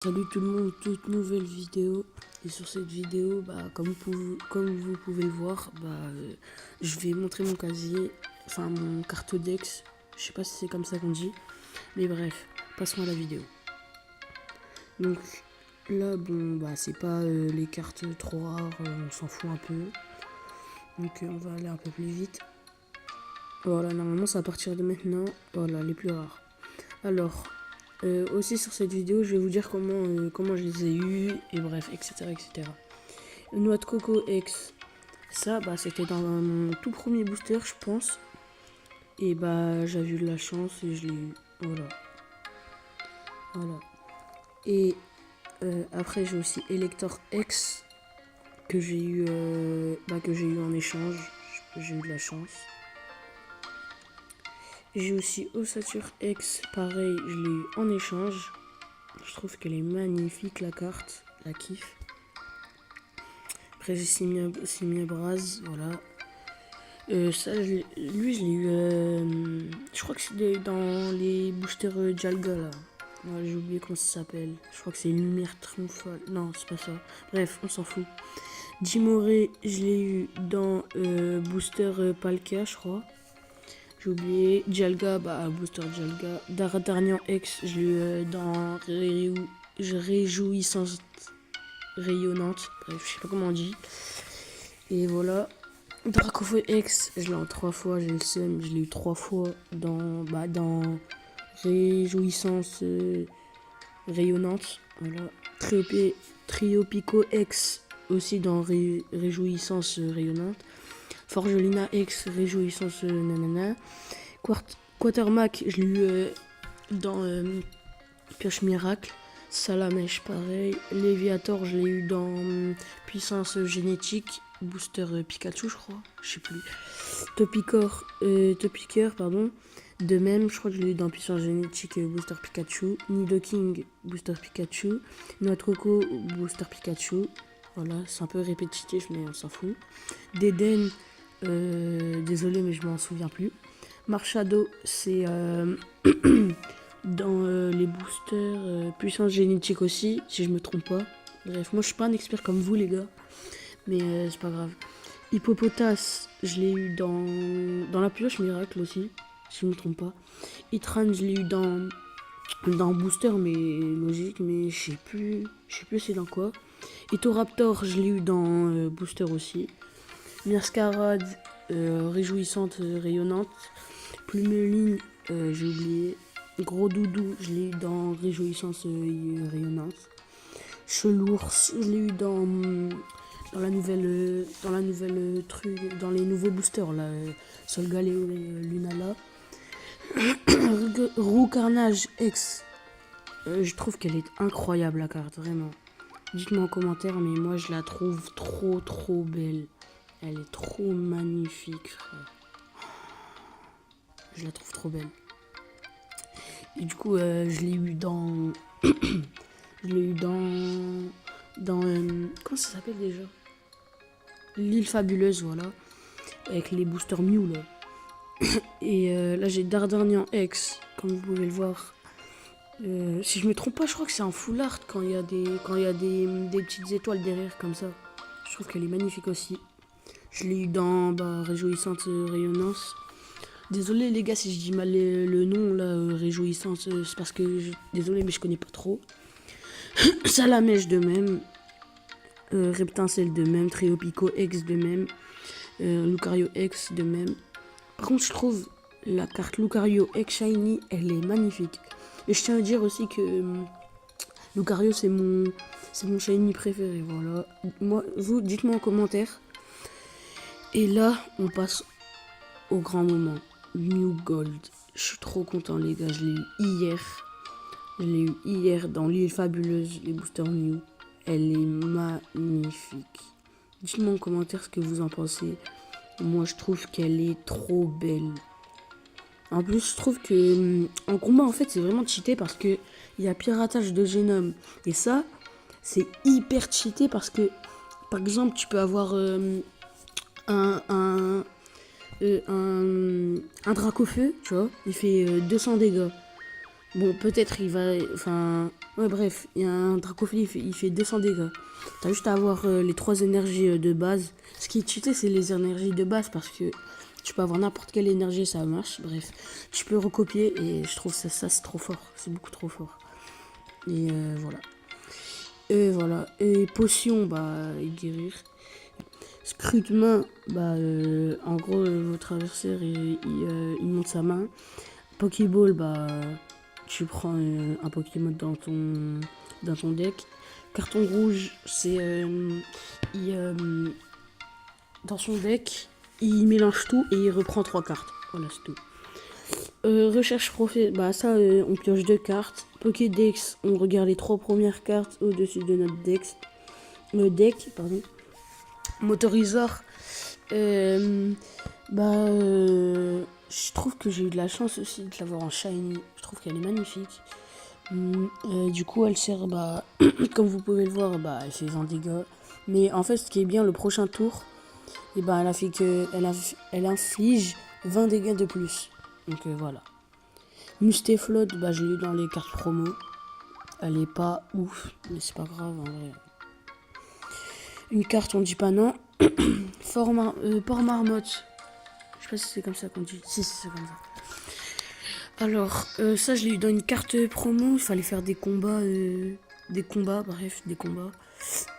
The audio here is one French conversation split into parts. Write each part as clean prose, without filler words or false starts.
Salut tout le monde, toute nouvelle vidéo. Et sur cette vidéo, comme vous pouvez le voir, je vais montrer mon casier, enfin mon cartodex. Je sais pas si c'est comme ça qu'on dit, mais bref, passons à la vidéo. Donc là, c'est pas les cartes trop rares, on s'en fout un peu. Donc on va aller un peu plus vite. Voilà, normalement c'est à partir de maintenant, voilà, les plus rares. Alors, aussi sur cette vidéo, je vais vous dire comment je les ai eus, et bref, etc. etc. Noix de coco X, ça, c'était dans mon tout premier booster, je pense. Et j'avais eu de la chance et je l'ai eu. Voilà. Voilà. Et après, j'ai aussi Elector X, que j'ai eu, en échange. J'ai eu de la chance. J'ai aussi Ossature X, pareil, je l'ai eu en échange. Je trouve qu'elle est magnifique, la carte, la kiffe. Après j'ai Simia Braz, voilà. Ça, lui je l'ai eu, je crois que c'est dans les boosters Dialga là. Ouais, j'ai oublié comment ça s'appelle. Je crois que c'est Lumière Triomphale. Non, c'est pas ça. Bref, on s'en fout. Jimoré, je l'ai eu dans booster Palkia, je crois. J'ai oublié. Dialga, booster Dialga. Daratarnian X, je l'ai eu dans Réjouissance Rayonnante. Bref, je sais pas comment on dit. Et voilà. Dracofeu X, je l'ai en 3 fois, j'ai le seum, je l'ai eu 3 fois dans Réjouissance Rayonnante. Voilà. Triopico X, aussi dans Réjouissance Rayonnante. Forgelina X, Réjouissance nanana. Quatermac, je l'ai eu dans Pioche Miracle. Salamèche, pareil. Léviator, je l'ai eu dans Puissance Génétique. Booster Pikachu, je crois. Je sais plus. Topiqueur, pardon. De même, je crois que je l'ai eu dans Puissance Génétique Booster Pikachu. Nidoking, Booster Pikachu. Noix de Coco, Booster Pikachu. Voilà, c'est un peu répétitif, mais on s'en fout. Deden, désolé, mais je m'en souviens plus. Marshado, c'est dans les boosters puissance génétique aussi, si je me trompe pas. Bref, moi je suis pas un expert comme vous les gars, mais c'est pas grave. Hippopotas, je l'ai eu dans la pioche miracle aussi, si je me trompe pas. Itran, je l'ai eu dans booster, mais logique, mais je sais plus c'est dans quoi. Ithoraptor, je l'ai eu dans booster aussi. Miascarade, réjouissante, rayonnante. Plumeline, j'ai oublié. Gros Doudou, je l'ai eu dans Réjouissance Rayonnante. Chelours, je l'ai eu dans la nouvelle truc, dans les nouveaux boosters là, Solgaleo et Lunala. Roux Carnage X, je trouve qu'elle est incroyable la carte, vraiment. Dites-moi en commentaire, mais moi je la trouve trop belle. Elle est trop magnifique, frère. Je la trouve trop belle. Et du coup, je l'ai eu dans... je l'ai eu dans comment ça s'appelle déjà? L'île fabuleuse, voilà. Avec les boosters Mew, là. Et là, j'ai Dardarnian X, comme vous pouvez le voir. Si je me trompe pas, je crois que c'est en full art quand il y a des petites étoiles derrière, comme ça. Je trouve qu'elle est magnifique aussi. Je l'ai eu dans Réjouissante Rayonnance. Désolé les gars si je dis mal le nom là, Réjouissance, c'est parce que désolé mais je connais pas trop. Salamèche de même, Reptincelle de même, Triopico X de même, Lucario X de même. Par contre je trouve la carte Lucario X Shiny, elle est magnifique. Et je tiens à dire aussi que Lucario c'est mon Shiny préféré, voilà. Vous dites-moi en commentaire. Et là on passe au grand moment. Mew Gold. Je suis trop content les gars, je l'ai eu hier. Je l'ai eu hier dans l'île fabuleuse, les boosters Mew. Elle est magnifique. Dites-moi en commentaire ce que vous en pensez. Moi je trouve qu'elle est trop belle. En plus je trouve que en combat en fait c'est vraiment cheaté parce que il y a piratage de génome. Et ça c'est hyper cheaté parce que par exemple tu peux avoir un Dracofeu, tu vois, il fait 200 dégâts. Bon, peut-être il va... Enfin... Ouais, bref, il y a un Dracofili, il fait 200 dégâts. T'as juste à avoir les 3 énergies de base. Ce qui est cheaté, c'est les énergies de base parce que tu peux avoir n'importe quelle énergie, ça marche. Bref, tu peux recopier et je trouve ça c'est trop fort. C'est beaucoup trop fort. Et voilà. Et voilà. Et potion, bah, guérir. Scrutement, bah, en gros, votre adversaire, il monte sa main. Pokéball, bah, tu prends un Pokémon dans ton deck. Carton rouge, c'est dans son deck, il mélange tout et il reprend 3 cartes. Voilà, c'est tout. Recherche profil, bah ça, on pioche 2 cartes. Pokédex, on regarde les 3 premières cartes au-dessus de notre deck, pardon. Motorisor, je trouve que j'ai eu de la chance aussi de l'avoir en shiny. Je trouve qu'elle est magnifique. Du coup, elle sert, bah, comme vous pouvez le voir, bah, elle fait 20 dégâts. Mais en fait, ce qui est bien, le prochain tour, et ben, elle inflige 20 dégâts de plus. Donc voilà. Mustéflot, bah, je l'ai eu dans les cartes promo. Elle est pas ouf, mais c'est pas grave en vrai. Une carte, on dit pas non. Port Marmotte. Je sais pas si c'est comme ça qu'on dit. Si, c'est comme ça. Alors, ça, je l'ai eu dans une carte promo. Il fallait faire des combats. Bref, des combats.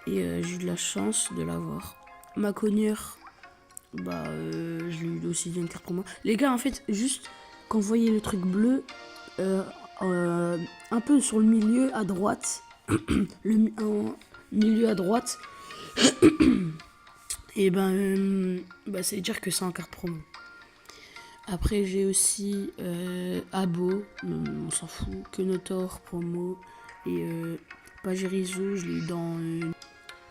Et j'ai eu de la chance de l'avoir. Ma cogneur, bah, je l'ai eu aussi dans une carte promo. Les gars, en fait, juste quand vous voyez le truc bleu, un peu sur le milieu à droite, milieu à droite, et ça veut dire que c'est en carte promo. Après, j'ai aussi Abo, on s'en fout, Kenotor, promo, et Pagerizo, je l'ai eu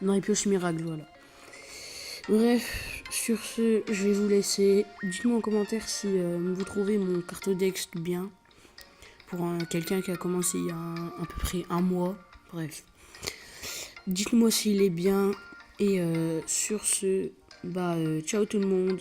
dans les pioches miracles, voilà. Bref, sur ce, je vais vous laisser. Dites-moi en commentaire si vous trouvez mon cartodex bien, pour quelqu'un qui a commencé il y a à peu près un mois, bref. Dites-moi s'il est bien, et sur ce, ciao tout le monde.